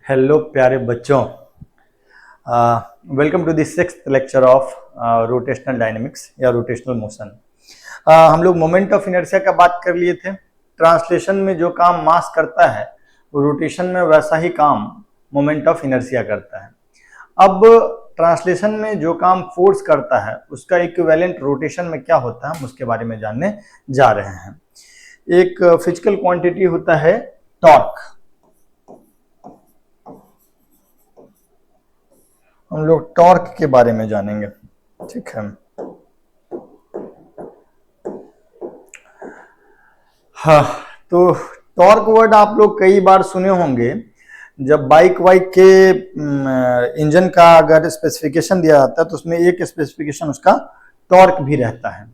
Hello प्यारे बच्चों, welcome to the sixth lecture of rotational dynamics या रोटेशनल मोशन। हम लोग मोमेंट ऑफ इनर्शिया का बात कर लिए थे। ट्रांसलेशन में जो काम मास करता है वो रोटेशन में वैसा ही काम मोमेंट ऑफ इनर्शिया करता है। अब ट्रांसलेशन में जो काम फोर्स करता है उसका इक्विवेलेंट रोटेशन में क्या होता है हम उसके बारे में जानने जा रहे हैं। एक फिजिकल क्वांटिटी होता है टॉर्क। हम लोग टॉर्क के बारे में जानेंगे, ठीक है। हाँ, तो टॉर्क वर्ड आप लोग कई बार सुने होंगे। जब बाइक के इंजन का अगर स्पेसिफिकेशन दिया जाता है तो उसमें एक स्पेसिफिकेशन उसका टॉर्क भी रहता है।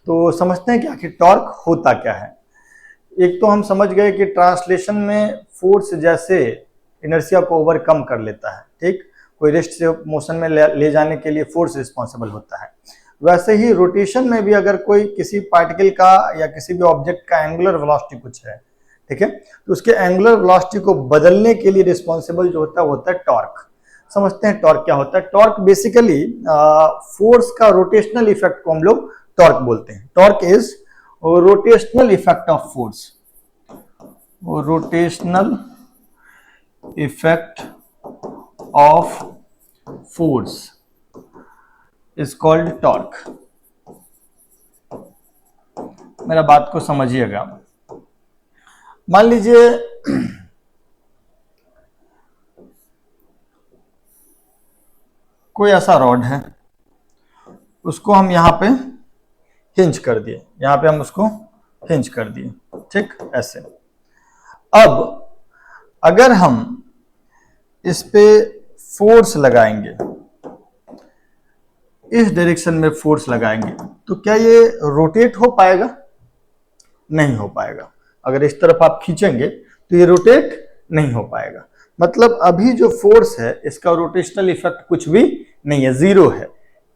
तो समझते हैं कि आखिर टॉर्क होता क्या है। एक तो हम समझ गए कि ट्रांसलेशन में फोर्स जैसे इनर्शिया को ओवरकम कर लेता है, ठीक। कोई रेस्ट से मोशन में ले जाने के लिए फोर्स रिस्पॉन्सिबल होता है। वैसे ही रोटेशन में भी अगर कोई किसी पार्टिकल का या किसी भी ऑब्जेक्ट का एंगुलर वेलोसिटी कुछ है, ठीक है, तो उसके एंगुलर वेलोसिटी को बदलने के लिए रिस्पॉन्सिबल जो होता है वो होता है टॉर्क। समझते हैं टॉर्क क्या होता है। टॉर्क बेसिकली फोर्स का रोटेशनल इफेक्ट को हम लोग टॉर्क बोलते हैं। Torque is rotational effect of force. Rotational effect of force is called torque। मेरा बात को समझिएगा। मान लीजिए कोई ऐसा रॉड है, उसको हम यहां पे हिंज कर दिए, यहां पे हम उसको हिंज कर दिए, ठीक, ऐसे। अब अगर हम इस पे फोर्स लगाएंगे, इस डायरेक्शन में फोर्स लगाएंगे, तो क्या ये रोटेट हो पाएगा? नहीं हो पाएगा। अगर इस तरफ आप खींचेंगे तो ये रोटेट नहीं हो पाएगा। मतलब अभी जो फोर्स है इसका रोटेशनल इफेक्ट कुछ भी नहीं है, जीरो है।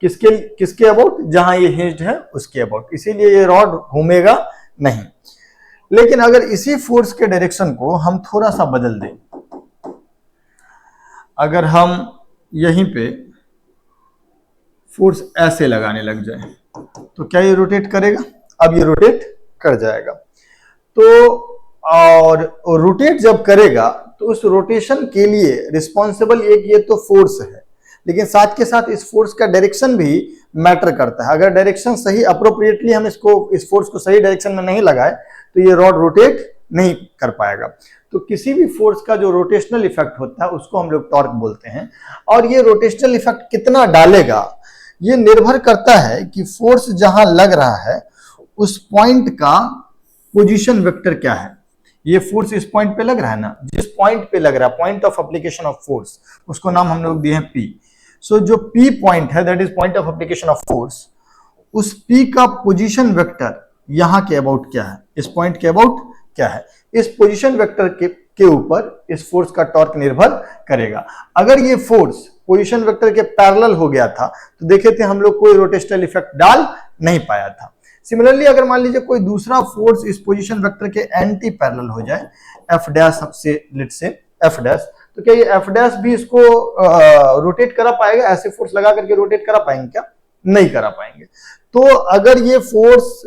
किसके अबाउट? जहां ये हिंज्ड है उसके अबाउट। इसीलिए ये रॉड घूमेगा नहीं। लेकिन अगर इसी फोर्स के डायरेक्शन को हम थोड़ा सा बदल दें, अगर हम यहीं पे फोर्स ऐसे लगाने लग जाए तो क्या ये रोटेट करेगा? अब ये रोटेट कर जाएगा। तो और रोटेट जब करेगा तो उस रोटेशन के लिए रिस्पॉन्सिबल एक ये तो फोर्स है, लेकिन साथ के साथ इस फोर्स का डायरेक्शन भी मैटर करता है। अगर डायरेक्शन सही, अप्रोप्रिएटली हम इस फोर्स को सही डायरेक्शन में नहीं लगाए तो ये रॉड रोटेट नहीं कर पाएगा। तो किसी भी फोर्स का जो रोटेशनल इफेक्ट होता है उसको हम लोग टॉर्क बोलते हैं। और ये रोटेशनल इफेक्ट कितना डालेगा ये निर्भर करता है कि फोर्स जहां लग रहा है उस पॉइंट का पोजीशन वेक्टर क्या है। ये फोर्स इस पॉइंट पे लग रहा है ना, जिस पॉइंट पे लग रहा है, point of application of force, उसको नाम हम लोग दिए हैं पी। सो जो पी पॉइंट है, that is point of application of force, उस पी का पोजीशन वेक्टर यहां के अबाउट क्या है, इस पॉइंट के अबाउट क्या है, इस पोजीशन वेक्टर के ऊपर इस फोर्स का टॉर्क निर्भर करेगा। अगर ये फोर्स पोजीशन वेक्टर के पैरेलल हो गया था तो देखे थे हम लोग कोई रोटेशनल इफेक्ट डाल नहीं पाया था। सिमिलरली अगर मान लीजिए कोई दूसरा फोर्स इस पोजीशन वेक्टर के एंटी पैरेलल हो जाए, एफ डैश से, लेट्स से एफ डैश, तो क्या ये एफ डैश भी इसको रोटेट करा पाएगा? ऐसे फोर्स लगा करके रोटेट करा पाएंगे क्या? नहीं करा पाएंगे। तो अगर ये फोर्स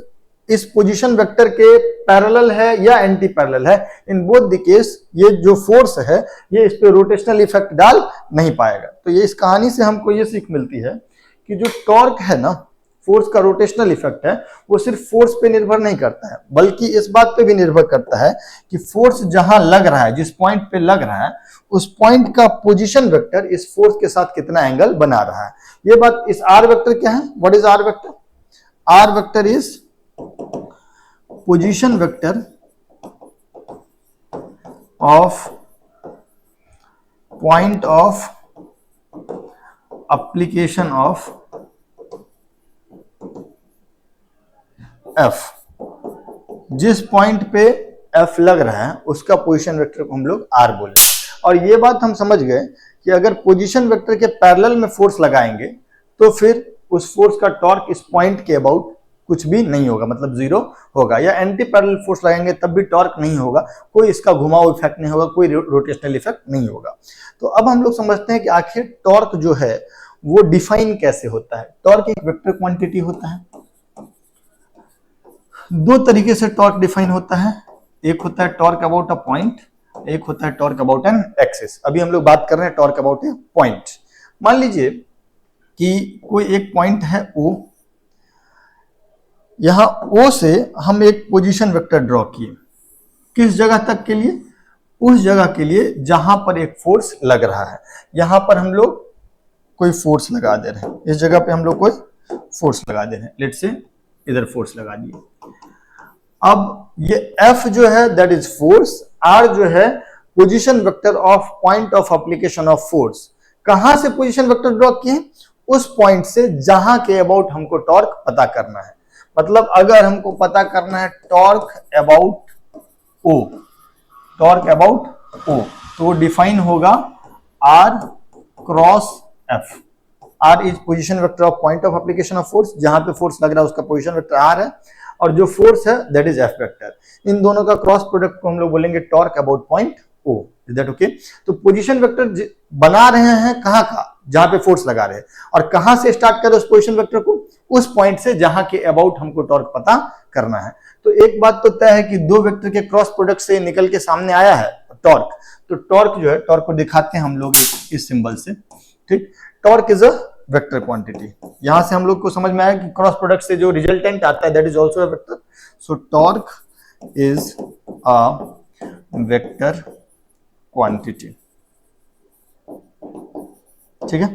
इस पोजीशन वेक्टर के पैरेलल है या एंटी पैरेलल है, इन बोथ द केस ये जो फोर्स है ये इस पे रोटेशनल इफेक्ट डाल नहीं पाएगा। तो ये इस कहानी से हमको ये सीख मिलती है कि जो टॉर्क है ना, फोर्स का रोटेशनल इफेक्ट है, वो सिर्फ फोर्स पे निर्भर नहीं करता है, बल्कि इस बात पे भी निर्भर करता है कि फोर्स जहां लग रहा है, जिस पॉइंट पे लग रहा है, उस पॉइंट का पोजीशन वेक्टर इस फोर्स के साथ कितना एंगल बना रहा है। ये बात, इस आर वेक्टर क्या है? What is R vector? R vector is position vector of point of application of F। जिस पॉइंट पे F लग रहा है उसका पोजीशन वेक्टर को हम लोग R बोलते हैं। और ये बात हम समझ गए कि अगर पोजीशन वेक्टर के पैरेलल में फोर्स लगाएंगे तो फिर उस फोर्स का टॉर्क इस पॉइंट के अबाउट कुछ भी नहीं होगा, मतलब जीरो होगा। या एंटी पैरेलल फोर्स लगाएंगे तब भी टॉर्क नहीं होगा, कोई इसका घुमाव इफेक्ट नहीं होगा, कोई रोटेशनल इफेक्ट नहीं होगा। तो अब हम लोग समझते हैं कि आखिर टॉर्क जो है वो डिफाइन कैसे होता है। टॉर्क एक वेक्टर क्वांटिटी होता है। दो तरीके से टॉर्क डिफाइन होता है, एक होता है टॉर्क अबाउट अ पॉइंट, एक होता है टॉर्क अबाउट एन एक्सिस। अभी हम लोग बात कर रहे हैं टॉर्क अबाउट ए पॉइंट। मान लीजिए कि कोई एक पॉइंट है O, यहां O से हम एक पोजीशन वेक्टर ड्रॉ किए, किस जगह तक के लिए? उस जगह के लिए जहां पर एक फोर्स लग रहा है। यहां पर हम लोग कोई फोर्स लगा दे रहे हैं, इस जगह पे हम लोग कोई फोर्स लगा दे रहे हैं, लेट्स से इधर फोर्स लगा दिए। अब ये F जो है दैट इज फोर्स, R जो है position vector of point of application of force. कहां से पोजीशन वेक्टर ड्रॉ किए? उस पॉइंट से जहां के अबाउट हमको टॉर्क पता करना है। मतलब अगर हमको पता करना है torque about O, torque about O, तो वो डिफाइन होगा R cross F। R is position vector of point of application of force, जहां पे फोर्स लग रहा है उसका पोजीशन वेक्टर R है, और जो फोर्स है दैट इज F वेक्टर। इन दोनों का क्रॉस प्रोडक्ट को हम लोग बोलेंगे torque about point O। Is that okay? तो पोजीशन वेक्टर बना रहे हैं कहां का? जहां पे फोर्स लगा रहे हैं। और कहां से स्टार्ट करें उस पोजीशन वेक्टर को? उस पॉइंट से जहां के अबाउट हमको टॉर्क पता करना है। तो एक बात तो तय है कि दो वेक्टर के क्रॉस प्रोडक्ट से निकल के सामने आया है टॉर्क। तो टॉर्क जो है, टॉर्क को दिखाते हैं हम लोग इस सिंबल से, ठीक। Torque is a vector quantity. यहां से हम लोग को समझ में आया कि क्रॉस प्रोडक्ट से जो रिजल्टेंट आता है that is also a vector. So torque is a vector quantity, ठीक है।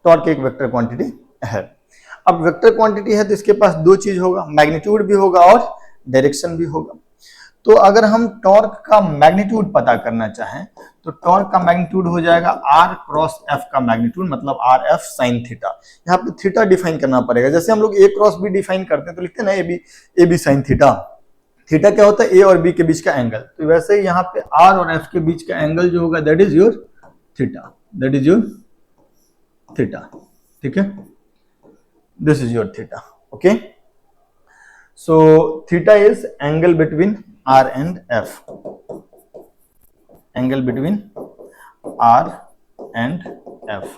टॉर्क एक वेक्टर क्वांटिटी है। अब वेक्टर क्वांटिटी है तो इसके पास दो चीज होगा, मैग्नीट्यूड भी होगा और डायरेक्शन भी होगा। तो अगर हम टॉर्क का मैग्नीट्यूड पता करना चाहें तो टॉर्क का मैग्नीट्यूड हो जाएगा R क्रॉस F का मैग्नीट्यूड, मतलब RF साइन थीटा। यहाँ पे थीटा डिफाइन करना पड़ेगा। जैसे हम लोग A क्रॉस B डिफाइन करते हैं तो लिखते हैं ना AB साइन थीटा। थीटा क्या होता है? A और B के बीच का एंगल। तो वैसे ही यहाँ पे R और F के बीच का एंगल जो होगा that is your theta, that is your theta, ठीक है। This is your theta, okay. So theta is angle between R and F, angle between R and F।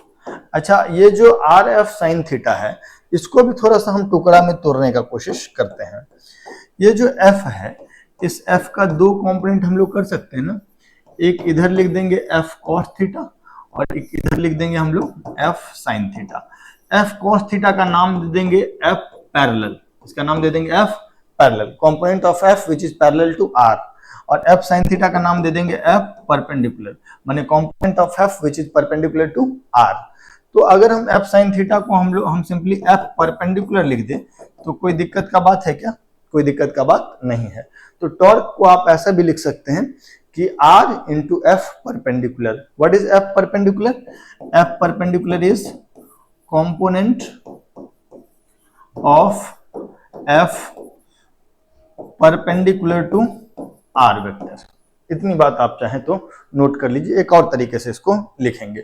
अच्छा, ये जो RF साइन थीटा है इसको भी थोड़ा सा हम टुकड़ा में तोड़ने का कोशिश करते हैं। ये जो F है, इस F का दो कंपोनेंट हम लोग कर सकते हैं ना। एक इधर लिख देंगे F cos थीटा और एक इधर लिख देंगे हम लोग F sin theta. F cos theta का नाम दे देंगे F पैरेलल, इसका नाम दे देंगे F parallel, component of F which is parallel to R। और F sin थीटा का नाम दे देंगे F परपेंडिकुलर, माने component of F which is perpendicular to R। तो अगर हम F sin थीटा को हम सिंपली F परपेंडिकुलर लिख दें तो कोई दिक्कत का बात है क्या? कोई दिक्कत का बात नहीं है। तो टॉर्क को आप ऐसा भी लिख सकते हैं कि R into F perpendicular. What is F perpendicular? F perpendicular is component of F perpendicular to R vector. इतनी बात आप चाहें तो नोट कर लीजिए। एक और तरीके से इसको लिखेंगे।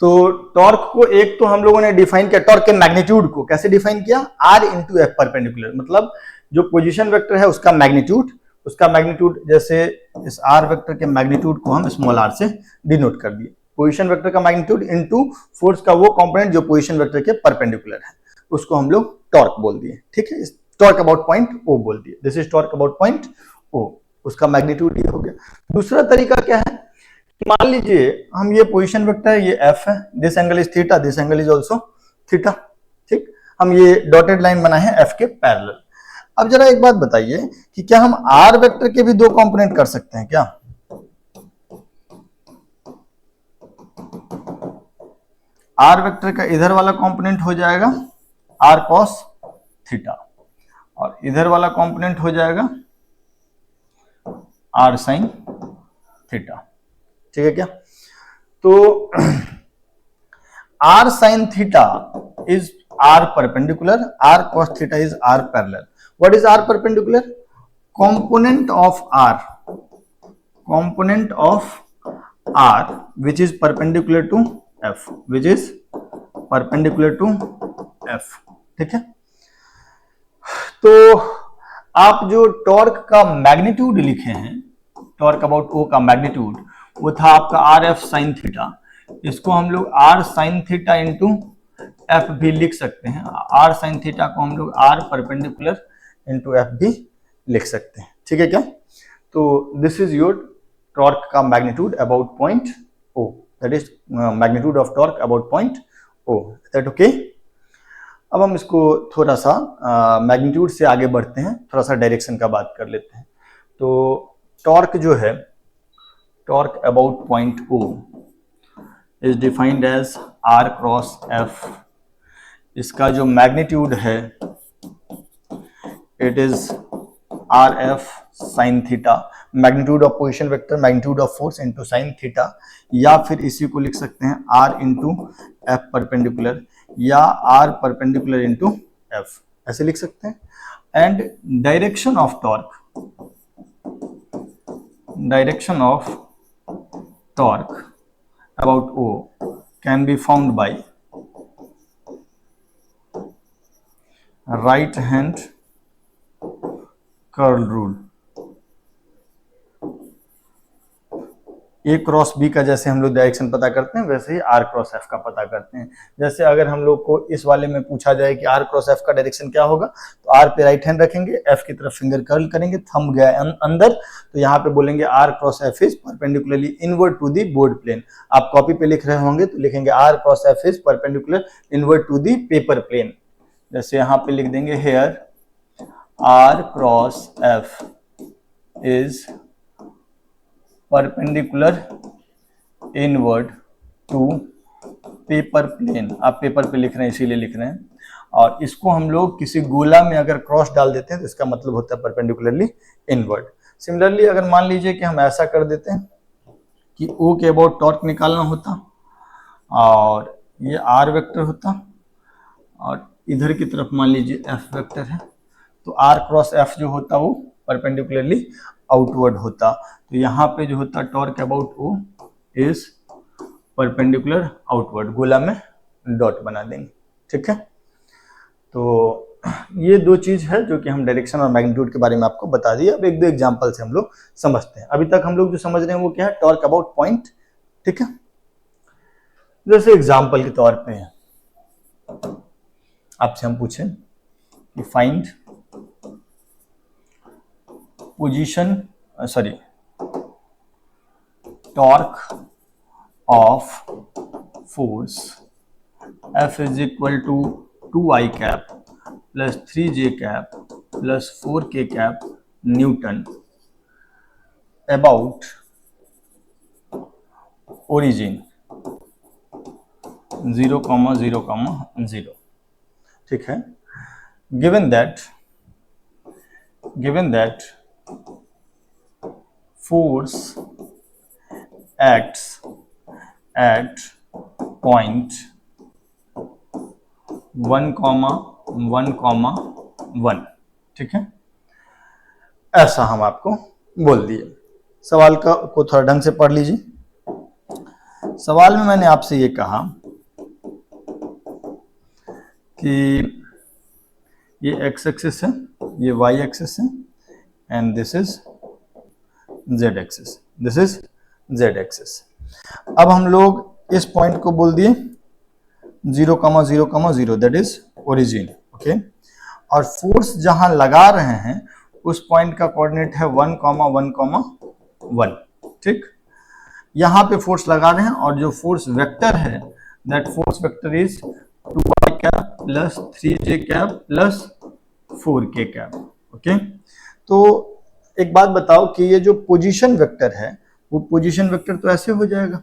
तो टॉर्क को एक तो हम लोगों ने डिफाइन किया, टॉर्क के मैग्नीट्यूड को कैसे डिफाइन किया? R इंटू F परपेंडिकुलर, मतलब जो पोजीशन वेक्टर है उसका मैग्नीट्यूड जैसे इस R वेक्टर के मैग्नीट्यूड को हम स्मॉल r से डिनोट कर दिए। पोजीशन वेक्टर का मैग्नीट्यूड इनटू फोर्स का वो कंपोनेंट जो पोजीशन वेक्टर के परपेंडिकुलर है, उसको हम लोग टॉर्क बोल दिए, ठीक है। टॉर्क अबाउट पॉइंट O बोल दिए, this is torque about point O, उसका मैग्नीट्यूड ये हो गया। दूसरा तरीका क्या है? मान लीजिए हम ये पोजीशन वेक्टर है, ये F है, this angle is theta, this angle is also theta, ठीक। हम ये डॉटेड लाइन बनाए हैं F के पैरेलल। अब जरा एक बात बताइए कि क्या हम R वेक्टर के भी दो कंपोनेंट कर सकते हैं क्या? R वेक्टर का इधर वाला कंपोनेंट हो जाएगा R cos थीटा और इधर वाला कंपोनेंट हो जाएगा R sin थीटा, ठीक है क्या? तो R sin theta is R perpendicular, R cos theta is R parallel. What is R perpendicular? Component of R R which is perpendicular to F, which is perpendicular to F, ठीक है। तो आप जो torque का magnitude लिखे हैं, torque about ओ का magnitude, वो था आपका आर एफ साइन थीटा। इसको हम लोग R sine theta into F भी लिख सकते हैं। आर साइन थीटा को हम लोग आर परपेंडिकुलर इंटू एफ भी लिख सकते हैं, ठीक है क्या। तो दिस इज योर टॉर्क का magnitude about point O, that is magnitude of torque about point O, that okay. अब हम इसको थोड़ा सा मैग्नीट्यूड से आगे बढ़ते हैं, थोड़ा सा डायरेक्शन का बात कर लेते हैं। तो टॉर्क जो है, torque about point O is defined as R cross F. इसका जो मैग्नीट्यूड है it is R F sine theta, magnitude of position vector, magnitude of force into sine theta, या फिर इसी को लिख सकते हैं आर इंटू एफ परपेंडिकुलर, या आर परपेंडिकुलर इंटू एफ, ऐसे लिख सकते हैं। And direction of torque, direction of torque about O can be found by right hand curl rule. A cross B का जैसे हम लोग डायरेक्शन पता करते हैं, वैसे ही आर क्रॉस एफ का पता करते हैं। जैसे अगर हम लोग को इस वाले में पूछा जाए कि आर क्रॉस एफ का डायरेक्शन क्या होगा, तो आर पे राइट हैंड रखेंगे, एफ की तरफ फिंगर कर्ल करेंगे, थंब गया अंदर, तो यहाँ पे बोलेंगे R cross F is perpendicularly inward to the board plane. आप कॉपी पे लिख रहे होंगे तो लिखेंगे R cross F is perpendicular inward to the paper plane. जैसे यहाँ पे लिख देंगे here R cross F is perpendicular inward to paper plane. आप पेपर पे लिख रहे हैं इसीलिए लिख रहे हैं। और इसको हम लोग किसी गोला में अगर क्रॉस डाल देते हैं तो इसका मतलब होता है परपेंडिकुलरली इनवर्ड। सिमिलरली अगर मान लीजिए कि हम ऐसा कर देते हैं कि ओ के अबाउट टॉर्क निकालना होता और ये आर वेक्टर होता और इधर की तरफ मान लीजिए एफ वेक्टर है, तो आर क्रॉस एफ जो होता वो परपेंडिकुलरली आउटवर्ड होता। तो यहाँ पे जो होता torque about O is perpendicular outward, गोला में डॉट बना देंगे, ठीक है। तो ये दो चीज है जो कि हम डायरेक्शन और मैग्नीट्यूड के बारे में आपको बता दिए। अब एक दो एग्जांपल से हम लोग समझते हैं। अभी तक हम लोग जो समझ रहे हैं वो क्या है, टॉर्क अबाउट पॉइंट, ठीक है। जैसे एग्जांपल के तौर पे आपसे हम पूछें कि find position torque of force F is equal to 2i cap plus 3j cap plus 4k cap Newton about origin 0,0,0, ठीक है। given that force acts at point 1,1,1, ठीक है, ऐसा हम आपको बोल दिए। सवाल को थोड़ा ढंग से पढ़ लीजिए। सवाल में मैंने आपसे ये कहा कि ये x एक्सिस है, ये y एक्सिस है, and this is z axis, this is z axis. अब हम लोग इस पॉइंट को बोल दिए 0,0,0, दैट इज ओरिजिन, ओके। और फोर्स जहां लगा रहे हैं उस पॉइंट का कोऑर्डिनेट है 1,1,1, ठीक। यहां पे फोर्स लगा रहे हैं और जो फोर्स वेक्टर है that force vector is 2i cap plus 3j cap plus 4k cap, okay. तो एक बात बताओ कि ये जो पोजीशन वेक्टर है वो पोजीशन वेक्टर तो ऐसे हो जाएगा,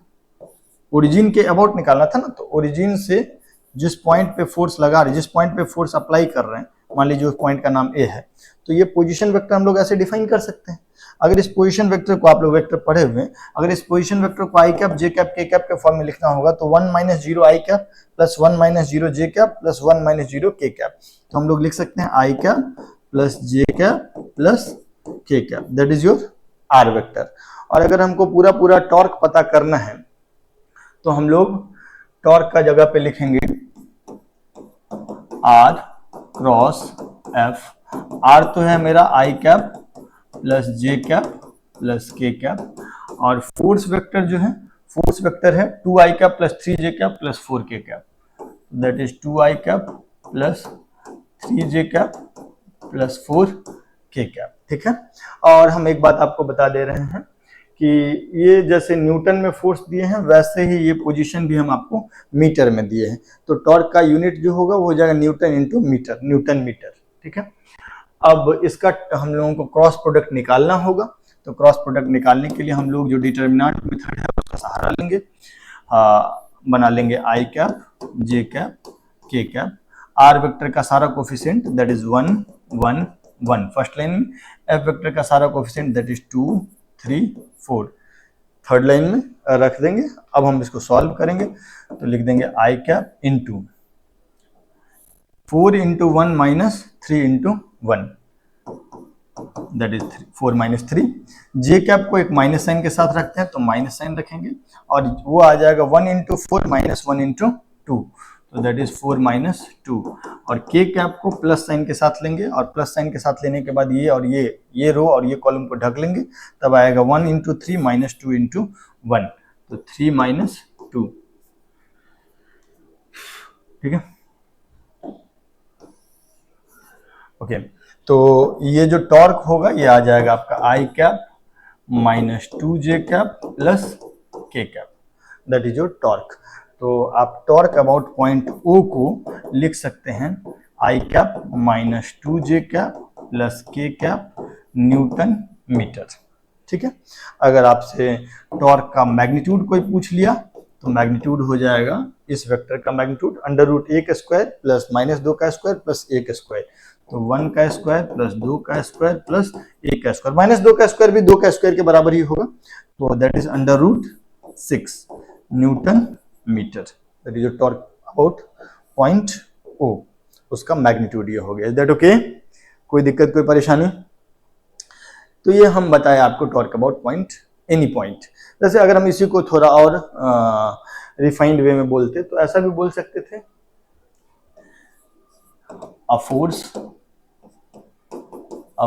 ओरिजिन के अबाउट निकालना था ना, तो ओरिजिन से जिस पॉइंट पे फोर्स लगा रहे, जिस पॉइंट पे फोर्स अप्लाई कर रहे हैं, मान लीजिए उस पॉइंट का नाम ए है, तो ये पोजीशन वेक्टर हम लोग ऐसे डिफाइन कर सकते हैं। अगर इस पोजीशन वेक्टर को, आप लोग वेक्टर पढ़े हुए हैं, अगर इस पोजीशन वेक्टर को आई कैप जे कैप के कैप के फॉर्म में लिखना होगा तो 1 - 0 आई कैप प्लस 1 - 0 जे कैप प्लस 1 - 0 के कैप। तो हम लोग लिख सकते हैं I cap plus J cap plus K cap, that is your R vector. और अगर हमको पूरा पूरा टॉर्क पता करना है तो हम लोग टॉर्क का जगह पे लिखेंगे आर क्रॉस एफ। आर तो है मेरा आई cap plus J cap plus K cap, और फोर्स वेक्टर जो है, फोर्स वेक्टर है 2i cap plus 3j cap plus 4k cap, that is 2i cap plus 3j cap plus 4k cap. ठीक है, और हम एक बात आपको बता दे रहे हैं कि ये जैसे न्यूटन में फोर्स दिए हैं वैसे ही ये पोजीशन भी हम आपको मीटर में दिए हैं। तो टॉर्क का यूनिट जो होगा वो हो जाएगा newton into metre, newton metre. ठीक है, अब इसका हम लोगों को क्रॉस प्रोडक्ट निकालना होगा। तो क्रॉस प्रोडक्ट निकालने के लिए हम लोग जो डिटर्मिनेंट मेथड है उसका सहारा लेंगे, बना लेंगे आई कैप जे कैप के कैप। आर वेक्टर का सारा coefficient that is 1 1 1 first line में, एफ वेक्टर का सारा coefficient that is 2 3 4 third line में रख देंगे। अब हम इसको सॉल्व करेंगे तो लिख देंगे I cap into 4 into 1 minus 3 into 1 that is 4 minus 3। J cap को एक माइनस साइन के साथ रखते हैं तो माइनस साइन रखेंगे, और वो आ जाएगा 1 इंटू 4 माइनस 1 इंटू 2, तो दैट इज 4 माइनस 2। और के कैप को प्लस साइन के साथ लेंगे, और प्लस साइन के साथ लेने के बाद ये और ये रो और ये कॉलम को ढक लेंगे, तब आएगा 1 इंटू 3 माइनस 2 इंटू 1, तो 3 माइनस 2। ठीक है, ओके, तो ये जो टॉर्क होगा ये आ जाएगा आपका I cap minus 2j cap plus K cap, that is your torque. तो आप टॉर्क अबाउट पॉइंट O को लिख सकते हैं I cap minus 2j cap plus K cap newton metre. ठीक है, अगर आपसे टॉर्क का मैग्नीट्यूड कोई पूछ लिया तो मैग्नीट्यूड हो जाएगा इस वेक्टर का magnitude under root 1 square plus minus 2 का स्क्वायर प्लस 1 स्क्वायर, तो 1 का स्क्वायर प्लस 2 का स्क्वायर प्लस 1 का स्क्वायर, माइनस 2 का स्क्वायर भी 2 का स्क्वायर के बराबर ही होगा, तो that is under root 6 newton metre, that is your torque about point O, उसका मैग्नीट्यूड ये हो गया। Is that okay? कोई दिक्कत, कोई परेशानी? तो ये हम बताए आपको torque about point any point. जैसे अगर हम इसी को थोड़ा और रिफाइंड वे में बोलते तो ऐसा भी बोल सकते थे, a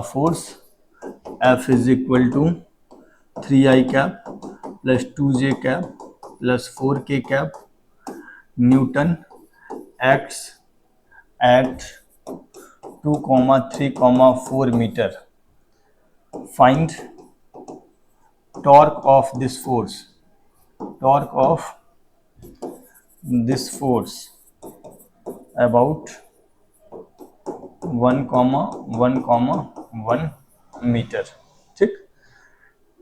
force F is equal to 3i cap plus 2j cap plus 4k cap Newton acts at 2, 3, 4 meter. Find torque of this force. Torque of this force about 1,1,1 metre. ठीक,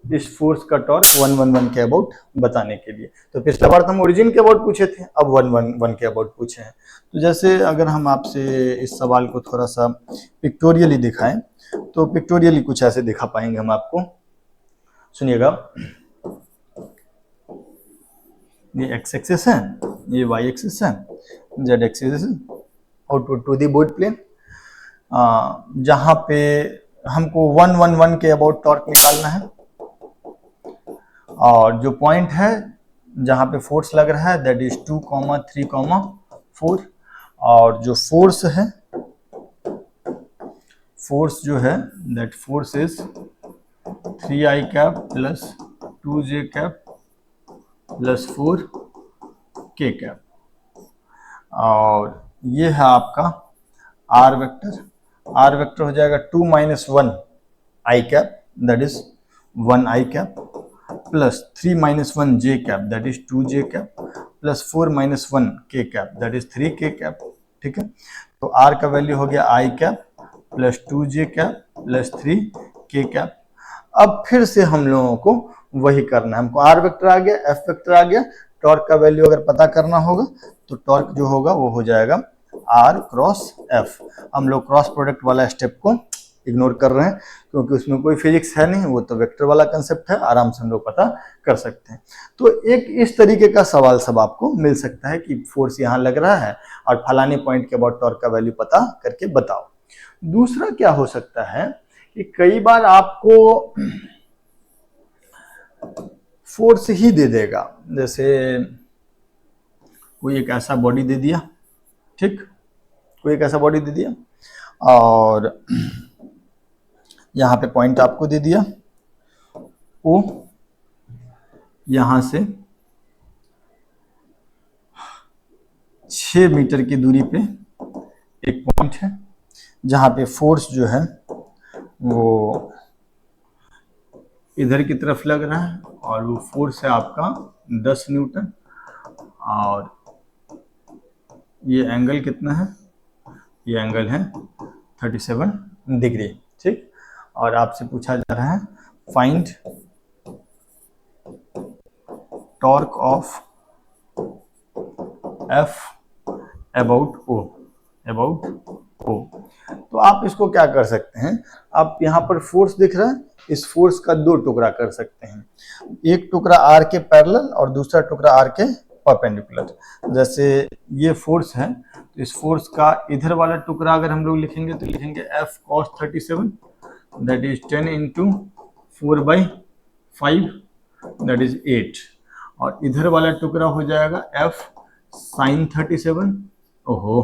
इस फोर्स का टॉर्क 111 के about बताने के लिए। तो पिछला बार तो हम ओरिजिन के अबाउट पूछे थे, अब 111 के अबाउट पूछे हैं। तो जैसे अगर हम आपसे इस सवाल को थोड़ा सा पिक्टोरियली दिखाएं तो पिक्टोरियली कुछ ऐसे दिखा पाएंगे हम आपको, सुनिएगा। ये एक्स एक्सिस है, ये वाई एक्सिस है, Z axis output to the board plane, जहां पे हमको 111 के अबाउट टॉर्क निकालना है, और जो पॉइंट है जहां पे फोर्स लग रहा है दैट इज 2, 3, 4, और जो फोर्स है, फोर्स जो है that force is 3i cap plus 2j cap plus 4k cap, और ये है आपका आर वेक्टर। आर वेक्टर हो जाएगा 2 minus 1 I cap that is 1i cap plus 3 minus 1 j cap that is 2j cap plus 4 minus 1 k cap that is 3k cap. ठीक है, तो R का वैल्यू हो गया I cap plus 2j cap plus 3k cap. अब फिर से हम लोगों को वही करना है, हमको आर वेक्टर आ गया, एफ वेक्टर आ गया, टॉर्क का वैल्यू अगर पता करना होगा तो टॉर्क जो होगा वो हो जाएगा आर क्रॉस एफ। हम लोग क्रॉस प्रोडक्ट वाला स्टेप को इग्नोर कर रहे हैं क्योंकि उसमें कोई फिजिक्स है नहीं, वो तो वेक्टर वाला कंसेप्ट है, आराम से हम लोग पता कर सकते हैं। तो एक इस तरीके का सवाल सब आपको मिल सकता है कि फोर्स यहाँ लग रहा है और फलाने पॉइंट के बाद टॉर्क का वैल्यू पता करके बताओ। दूसरा क्या हो सकता है कि कई बार आपको फोर्स ही दे देगा। जैसे कोई एक ऐसा बॉडी दे दिया, ठीक, कोई एक ऐसा बॉडी दे दिया और यहाँ पे पॉइंट आपको दे दिया ओ, यहाँ से 6 मीटर की दूरी पे एक पॉइंट है जहाँ पे फोर्स जो है वो इधर की तरफ लग रहा है और वो फोर्स है आपका 10 न्यूटन और ये एंगल कितना है, ये एंगल है 37 डिग्री, ठीक। और आपसे पूछा जा रहा है find torque of F about O, about O. तो आप इसको क्या कर सकते हैं, आप यहाँ पर फोर्स दिख रहा है, इस फोर्स का दो टुकड़ा कर सकते हैं, एक टुकड़ा आर के पैरेलल और दूसरा टुकड़ा आर के परपेंडिकुलर। जैसे ये फोर्स है तो इस फोर्स का इधर वाला टुकड़ा अगर हम लोग लिखेंगे तो लिखेंगे F cos 37 that is 10 into 4/5 that is 8 और इधर वाला टुकड़ा हो जाएगा F sin 37 ओहो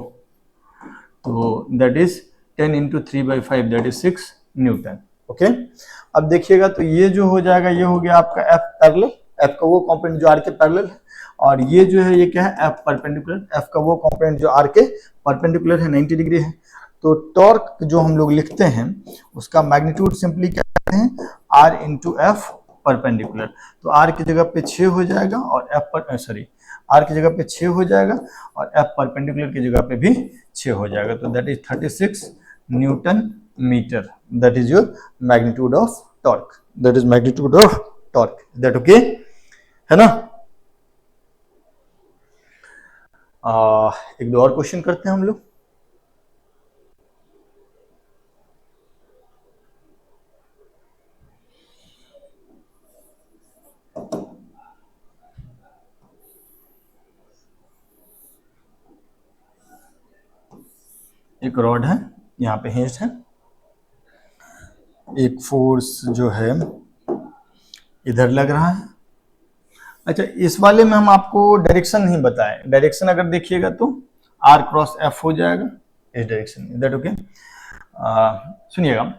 तो that is 10 into 3/5 that is 6 Newton. Okay, अब देखिएगा तो ये जो हो जाएगा ये हो गया आपका F पैरेलल, F का वो कंपोनेंट जो R के पैरेलल है और ये जो है ये क्या है F परपेंडिकुलर, F का वो कंपोनेंट जो R के परपेंडिकुलर है 90 डिग्री है। तो टॉर्क जो हम लोग लिखते हैं उसका मैग्नीट्यूड सिंपली क्या कहते हैं R इंटू एफ परपेंडिकुलर। तो R की जगह पे 6 हो जाएगा और F पर R की जगह पे 6 हो जाएगा और F परपेंडिकुलर की जगह पे भी 6 हो जाएगा। तो that is 36 newton metre, that is your magnitude of torque, that is magnitude of torque, that okay है ना। एक दो और क्वेश्चन करते हैं हम लोग। एक रॉड है यहाँ पे हिंज्ड है, एक फोर्स जो है इधर लग रहा है। अच्छा, इस वाले में हम आपको डायरेक्शन नहीं बताए, डायरेक्शन अगर देखिएगा तो R क्रॉस F हो जाएगा इस डायरेक्शन में, दैट ओके। सुनिएगा,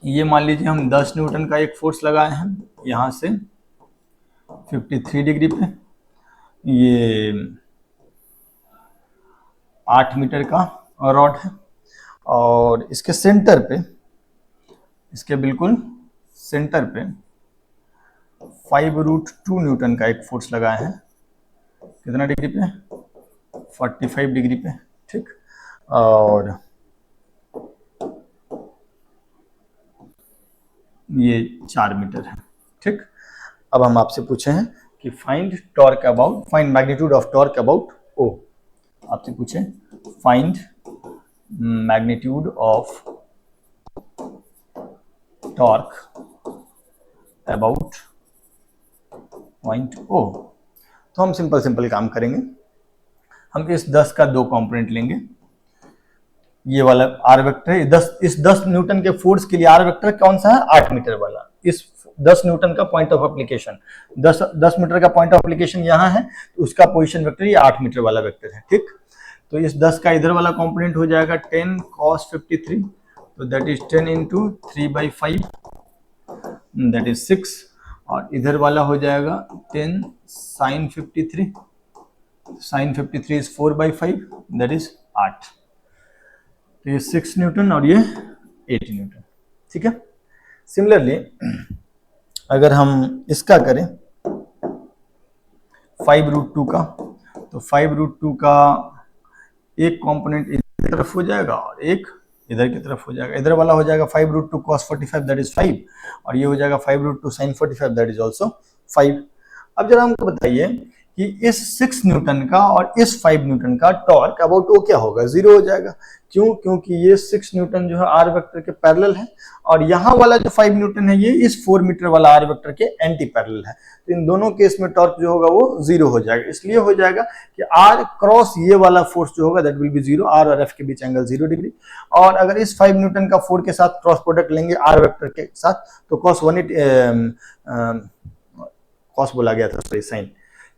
ये मान लीजिए हम 10 न्यूटन का एक फोर्स लगाए हैं यहाँ से 53 डिग्री पे, ये 8 मीटर का रॉड है और इसके सेंटर पे, इसके बिल्कुल सेंटर पे 5√2 न्यूटन का एक फोर्स लगाए हैं, कितना डिग्री पे 45 डिग्री पे, ठीक। और ये 4 मीटर है, ठीक। अब हम आपसे पूछे हैं कि find torque about, find magnitude of torque about O. आपसे पूछे find magnitude of torque about point O. तो हम सिंपल काम करेंगे, हम इस 10 का 2 कंपोनेंट लेंगे, ये वाला आर वेक्टर है, इस 10 न्यूटन के फोर्स के लिए आर वेक्टर कौन सा है 8 मीटर वाला, इस 10 न्यूटन का पॉइंट ऑफ एप्लीकेशन 10 मीटर का पॉइंट ऑफ एप्लीकेशन यहाँ है, तो उसका पोजीशन वेक्टर ये 8 मीटर वाला वेक्टर है, ठीक। तो इस 10 का इधर वाला कंपोनेंट हो जाएगा 10 cos 53, तो that is 10 into 3/5 that is 6 और इधर वाला हो जाएगा 10 sin 53, sin 53 is 4/5 that is 8। तो ये 6 न्यूटन और ये 8 न्यूटन, ठीक है। सिमिलरली अगर हम इसका करें 5√2 का, तो 5√2 का एक कंपोनेंट इधर की तरफ हो जाएगा और एक इधर की तरफ हो जाएगा। इधर वाला हो जाएगा 5√2 cos 45 दैट इज 5 और ये हो जाएगा 5√2 sin 45 दैट इज ऑल्सो 5। अब जरा हमको बताइए कि इस 6 न्यूटन का और इस 5 न्यूटन का टॉर्क अबाउट वो क्या होगा, 0 हो जाएगा। क्यों? क्योंकि ये 6 न्यूटन जो है आर वेक्टर के पैरेलल है और यहाँ वाला जो 5 न्यूटन है ये इस 4 मीटर वाला आर वेक्टर के एंटी पैरेलल है। तो इन दोनों केस में टॉर्क जो होगा वो 0 हो जाएगा। इसलिए हो जाएगा कि आर क्रॉस ये वाला फोर्स जो होगा दैट विल बी 0, आर और एफ के बीच एंगल 0 डिग्री। और अगर इस 5 न्यूटन का 4 के साथ क्रॉस प्रोडक्ट लेंगे आर वेक्टर के साथ तो कॉस 180 कॉस बोला गया था, सॉरी साइन।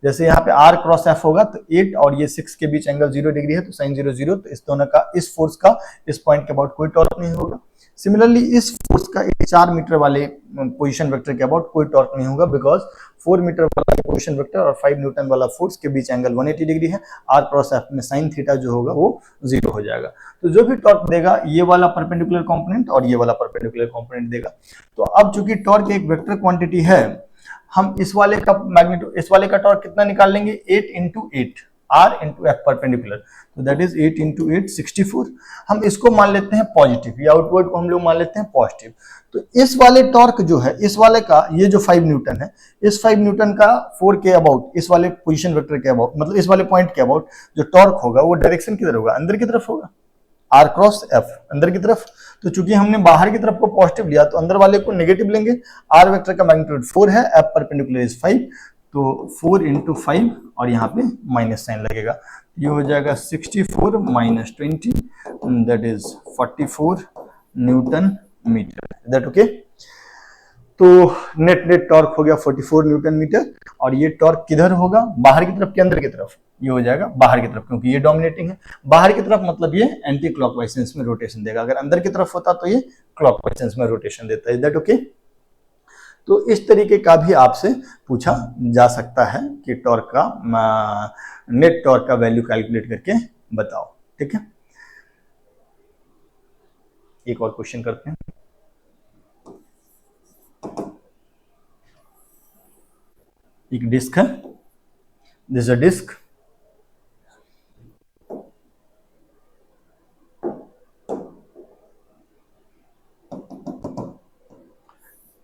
जैसे यहाँ पे r क्रॉस f होगा तो 8 और ये 6 के बीच एंगल 0 डिग्री है तो साइन 0 0, तो इस दोनों का इस फोर्स का इस पॉइंट के अबाउट कोई टॉर्क नहीं होगा। सिमिलरली इस फोर्स का 4 मीटर वाले पोजीशन वेक्टर के अबाउट कोई टॉर्क नहीं होगा बिकॉज 4 मीटर वाला पोजीशन वेक्टर और 5 न्यूटन वाला फोर्स के बीच एंगल 180 डिग्री है। r क्रॉस f में साइन थीटा जो होगा वो 0 हो जाएगा। तो जो भी टॉर्क देगा ये वाला परपेंडिकुलर कंपोनेंट और ये वाला परपेंडिकुलर कंपोनेंट देगा। तो अब चूंकि टॉर्क एक वेक्टर क्वांटिटी है, हम इस वाले का मैग्नीट्यूड, इस वाले का टॉर्क कितना निकाल लेंगे, 8 into 8 r into f perpendicular, तो दैट इज 8 into 8 64। हम इसको मान लेते हैं पॉजिटिव, ये आउटवर्ड को हम लोग मान लेते हैं पॉजिटिव। तो इस वाले टॉर्क जो है इस वाले का, ये जो 5 न्यूटन है, इस 5 न्यूटन का 4 के अबाउट, इस वाले पोजीशन वेक्टर के अबाउट, मतलब इस वाले पॉइंट के अबाउट जो टॉर्क होगा वो डायरेक्शन किधर होगा, अंदर की तरफ होगा, r क्रॉस f अंदर की तरफ। तो चूंकि हमने बाहर की तरफ को पॉजिटिव लिया तो अंदर वाले को नेगेटिव लेंगे। r वेक्टर का मैग्नीट्यूड 4 है, f परपेंडिकुलर इज 5, तो 4 into 5 और यहाँ पे माइनस साइन लगेगा। ये हो जाएगा 64 minus 20 that is 44 newton metre. That okay. तो नेट टॉर्क हो गया 44 न्यूटन मीटर। और ये टॉर्क किधर होगा, बाहर की तरफ कि अंदर की तरफ, ये हो जाएगा बाहर की तरफ क्योंकि ये डोमिनेटिंग है। बाहर की तरफ मतलब ये एंटी क्लॉकवाइज सेंस में रोटेशन देगा, अगर अंदर की तरफ होता तो ये क्लॉकवाइज सेंस में रोटेशन देता है। Is that okay? तो इस तरीके का भी आपसे पूछा जा सकता है कि टॉर्क का, नेट टॉर्क का वैल्यू कैलकुलेट करके बताओ। ठीक है, एक और क्वेश्चन करते हैं। एक डिस्क है, दिस इज अ डिस्क,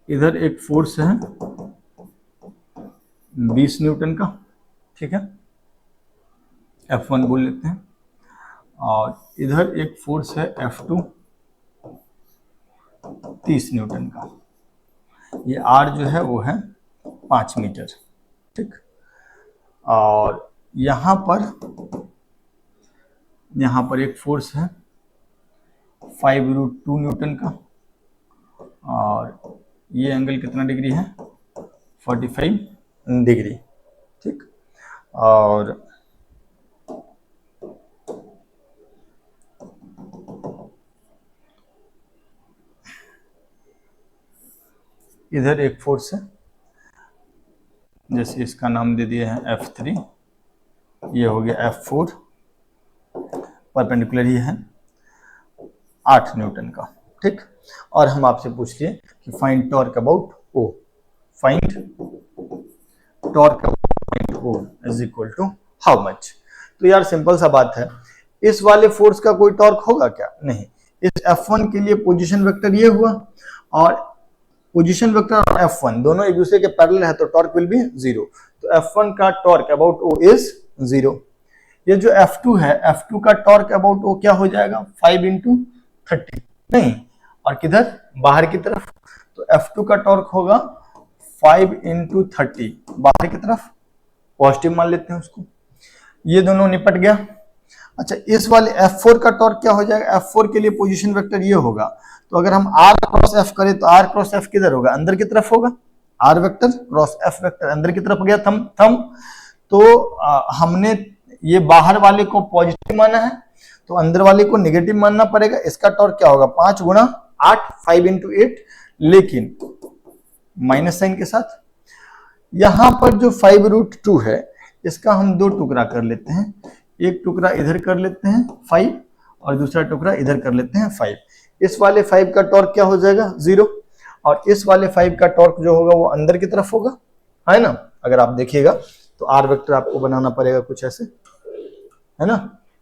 इधर एक फोर्स है 20 न्यूटन का, ठीक है, F1 बोल लेते हैं, और इधर एक फोर्स है F2 30 न्यूटन का। ये R जो है वो है 5 मीटर, ठीक। और यहाँ पर एक फोर्स है 5√2 न्यूटन का, और ये एंगल कितना डिग्री है, 45 डिग्री, ठीक। और इधर एक फोर्स है, जैसे इसका नाम दे दिए हैं F3, ये हो गया F4, परपेंडिकुलर ही है 8 न्यूटन का, ठीक। और हम आपसे पूछ लिए कि find torque about O, find torque about O is equal to how much. तो यार सिंपल सा बात है, इस वाले फोर्स का कोई टॉर्क होगा क्या, नहीं। इस F1 के लिए पोजीशन वेक्टर ये हुआ, और पोजीशन वेक्टर और F1 दोनों एक दूसरे के पैरेलल है तो टॉर्क विल बी 0। तो F1 का टॉर्क अबाउट O इज 0। ये जो F2 है, F2 का टॉर्क अबाउट O क्या हो जाएगा, 5 into 30, नहीं, और किधर, बाहर की तरफ, तो F2 का टॉर्क होगा 5 into 30 बाहर की तरफ, पॉजिटिव मान लेते हैं उसको। ये दोनों निपट गया। अच्छा, इस वाले F4 का टॉर्क क्या हो जाएगा, F4 के लिए पोजीशन वेक्टर ये होगा, तो अगर हम R क्रॉस F करें तो R क्रॉस F किधर होगा, अंदर की तरफ होगा, R vector cross F vector अंदर की तरफ गया थम। तो हमने ये बाहर वाले को पॉजिटिव माना है तो अंदर वाले को नेगेटिव मानना पड़ेगा। इसका टॉर्क क्या होगा, 5 गुणा 8, 5 into 8, लेकिन माइनस साइन के साथ। यहां पर जो 5√2 है इसका हम 2 टुकड़ा कर लेते हैं, एक टुकड़ा इधर कर लेते हैं 5 और दूसरा टुकड़ा इधर कर लेते हैं 5। इस वाले 5 का टॉर्क क्या हो जाएगा, 0, और इस वाले 5 का टॉर्क जो होगा वो अंदर की तरफ होगा, है ना। अगर आप देखिएगा तो R वेक्टर आपको बनाना पड़ेगा कुछ ऐसे, है ना,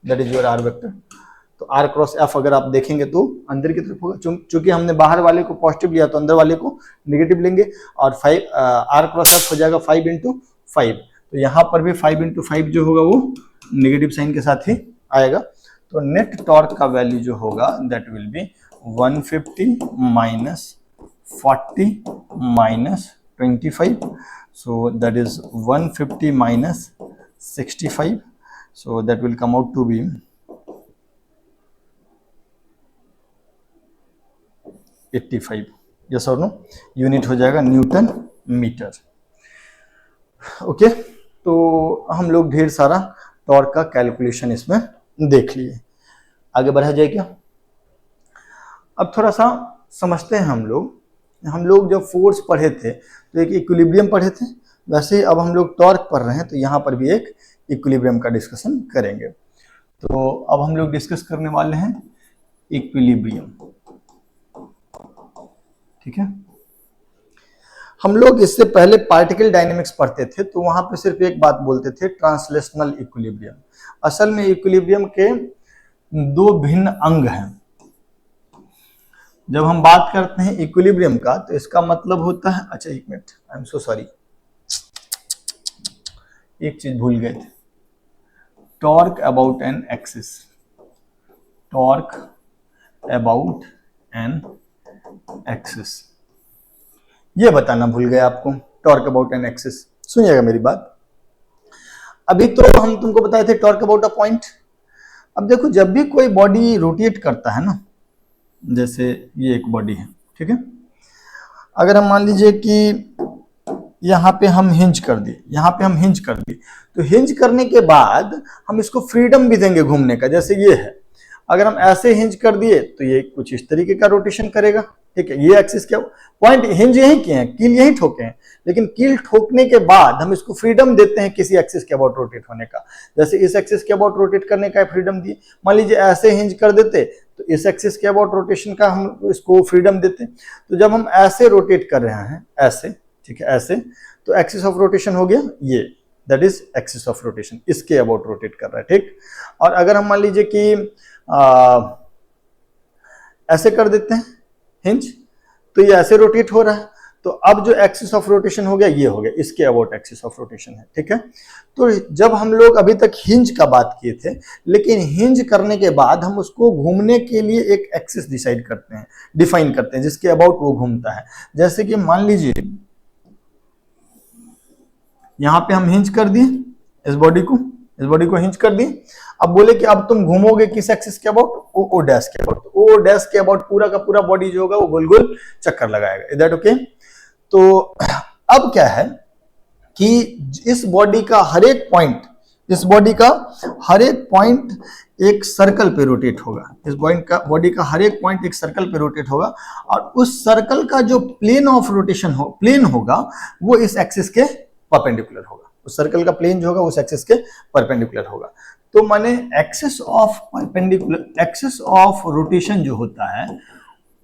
that is your R vector. तो R क्रॉस F अगर आप देखेंगे तो अंदर की तरफ होगा, चूंकि हमने बाहर वाले को पॉजिटिव लिया तो अंदर वाले को नेगेटिव लेंगे, और 5 R क्रॉस F हो जाएगा 5 into 5, तो यहाँ पर भी 5 × 5 जो होगा वो नेगेटिव साइन के साथ ही आएगा। तो नेट टॉर्क का वैल्यू जो होगा that will B 150 minus 40 minus 25, so that is 150 minus 65, so that will come out to be 85, yes or no, unit हो जाएगा न्यूटन मीटर। ओके, तो हम लोग ढेर सारा टॉर्क का कैलकुलेशन इसमें देख लिए। आगे बढ़ा जाए क्या? अब थोड़ा सा समझते हैं हम लोग जब फोर्स पढ़े थे तो एक इक्विलिब्रियम पढ़े थे, वैसे ही अब हम लोग टॉर्क पढ़ रहे हैं तो यहाँ पर भी एक इक्विलिब्रियम का डिस्कशन करेंगे। तो अब हम लोग डिस्कस करने वाले हैं इक्विलिब्रियम, ठीक है। हम लोग इससे पहले पार्टिकल डायनेमिक्स पढ़ते थे तो वहां पे सिर्फ एक बात बोलते थे, ट्रांसलेशनल इक्विलिब्रियम। असल में इक्विलिब्रियम के दो भिन्न अंग हैं। जब हम बात करते हैं इक्विलिब्रियम का तो इसका मतलब होता है, अच्छा एक minute, I am so sorry, एक चीज भूल गए थे, torque about an axis, torque about an axis, ये बताना भूल गए आपको, टॉर्क अबाउट एन एक्सिस। सुनिएगा मेरी बात, अभी तो हम तुमको बताए थे टॉर्क अबाउट अ पॉइंट। अब देखो जब भी कोई बॉडी रोटेट करता है ना, जैसे ये एक बॉडी है, ठीक है, अगर हम मान लीजिए कि यहाँ पे हम हिंज कर दिए, यहाँ पे हम हिंज कर दिए, तो हिंज करने के बाद हम इसको फ्रीडम भी देंगे घूमने का। जैसे ये है, अगर हम ऐसे हिंज कर दिए तो ये कुछ इस तरीके का रोटेशन करेगा, ठीक है। ये एक्सिस क्या, पॉइंट हिंज यही किए हैं, कील यही ठोके हैं, लेकिन कील ठोकने के बाद हम इसको फ्रीडम देते हैं किसी एक्सिस के अबाउट रोटेट होने का। जैसे इस एक्सिस के अबाउट रोटेट करने का फ्रीडम दिए, मान लीजिए ऐसे हिंज कर देते तो इस एक्सिस के अबाउट रोटेशन का हम इसको फ्रीडम देते। तो जब हम ऐसे रोटेट कर रहे हैं, ऐसे, ठीक है, ऐसे, तो एक्सिस ऑफ रोटेशन हो गया ये, that is axis of rotation, इसके अबाउट रोटेट कर रहा है, ठीक। और अगर हम मान लीजिए कि ऐसे कर देते हैं हिंज, तो ये ऐसे रोटेट हो रहा है, तो अब जो एक्सिस ऑफ रोटेशन हो गया ये हो गया, इसके अबाउट एक्सिस ऑफ रोटेशन है, ठीक है। तो जब हम लोग अभी तक हिंज का बात किए थे, लेकिन हिंज करने के बाद हम उसको घूमने के लिए एक एक्सिस डिसाइड करते हैं, डिफाइन करते हैं, जिसके अबाउट वो घूमता है। जैसे कि मान लीजिए यहां पे हम हिंज कर दिए इस बॉडी को हिंज कर दिए। अब बोले कि अब तुम घूमोगे किस एक्सिस के अबाउट, ओ डैश के अबाउट। ओ डैश के अबाउट पूरा का पूरा बॉडी जो होगा वो गोल गोल चक्कर लगाएगा। Is that okay? तो अब क्या है कि इस बॉडी का हर एक पॉइंट एक सर्कल पे रोटेट होगा। इस बॉडी का हर एक पॉइंट एक सर्कल पे रोटेट होगा, और उस सर्कल का जो प्लेन ऑफ रोटेशन प्लेन होगा वो इस एक्सिस के परपेंडिकुलर होगा। उस सर्कल का प्लेन जो होगा उस एक्सिस के परपेंडिकुलर होगा। तो माने एक्सिस ऑफ रोटेशन जो होता है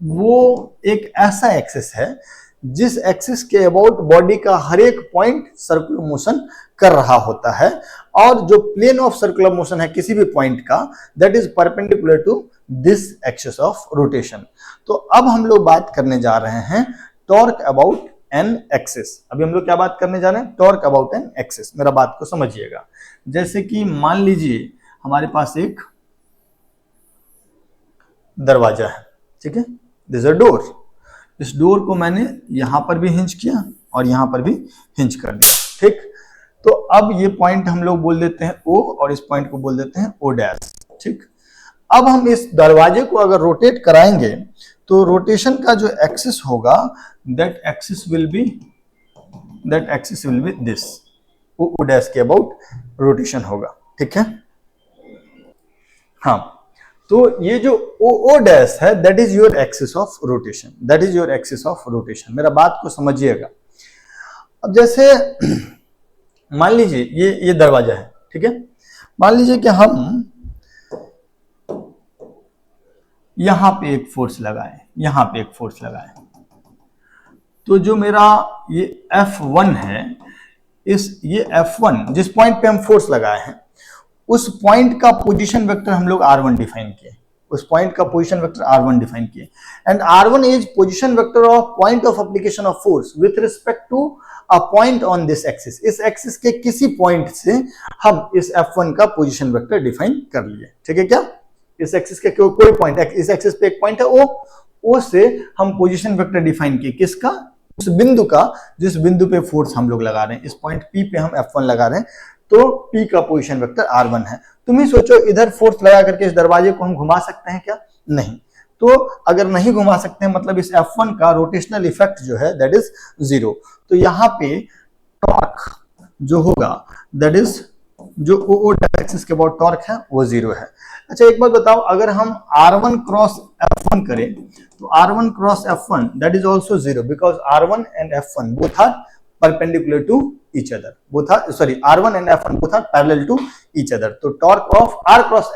वो एक ऐसा एक्सिस है जिस एक्सिस के अबाउट बॉडी का हर एक पॉइंट सर्कुलर मोशन कर रहा होता है, और जो प्लेन ऑफ सर्कुलर मोशन है किसी भी पॉइंट का, that is perpendicular to this axis of rotation. तो अब हम लोग बात करने जा रहे हैं टॉर्क अबाउट एन एक्सिस। अभी हम लोग क्या बात करने जा रहे हैं, टॉर्क अबाउट एन एक्सिस। मेरा बात को समझिएगा। जैसे कि मान लीजिए हमारे पास एक दरवाजा है, ठीक है, दिस अ डोर। इस डोर को मैंने यहां पर भी हिंज किया और यहां पर भी हिंज कर दिया, ठीक। तो अब ये पॉइंट हम लोग बोल देते हैं O, और इस पॉइंट को बोल देते हैं O डैश, ठीक। अब हम इस दरवाजे को अगर रोटेट कराएंगे तो रोटेशन का जो एक्सिस होगा that axis will be this, O dash के अबाउट रोटेशन होगा, ठीक है। हाँ, तो ये जो O डैश है that is your axis of rotation, मेरा बात को समझिएगा। अब जैसे मान लीजिए ये दरवाजा है, ठीक है। मान लीजिए कि हम यहां पे एक फोर्स लगाए, तो जो मेरा ये F1 है, ये F1 जिस पॉइंट पे हम फोर्स लगाए हैं उस पॉइंट का पोजीशन वेक्टर हम लोग R1 डिफाइन किए, and R1 is position vector of point of application of force with respect to a point on this axis, इस एक्सिस के किसी पॉइंट से हम इस F1 का पोजीशन वेक्टर डिफाइन कर लिए। ठीक है क्या, इस एक्सिस के कोई पॉइंट, इस एक्सिस पे एक पॉइंट है O से हम पोजीशन वेक्टर डिफाइन किए, किसका, उस बिंदु का जिस बिंदु पे फोर्स हम लोग लगा रहे हैं। इस पॉइंट P पे हम F1 लगा रहे हैं, तो P का पोजीशन वेक्टर R1 है। तुम ही सोचो, इधर फोर्स लगा करके इस दरवाजे को हम घुमा सकते हैं क्या? नहीं। तो अगर नहीं घुमा सकते हैं मतलब इस F1 का रोटेशनल इफेक्ट जो है दैट इज 0। तो यहाँ पे टॉर्क जो होगा दैट इज जो O एक्सिस के अबाउट टॉर्क है वो 0 है। अच्छा एक बात बताओ, अगर हम R1 क्रॉस F1 करें तो R1 cross F1 that is also 0 because R1 and F1 both are perpendicular to each other, both are sorry R1 and F1 both are parallel to each other। तो torque of R cross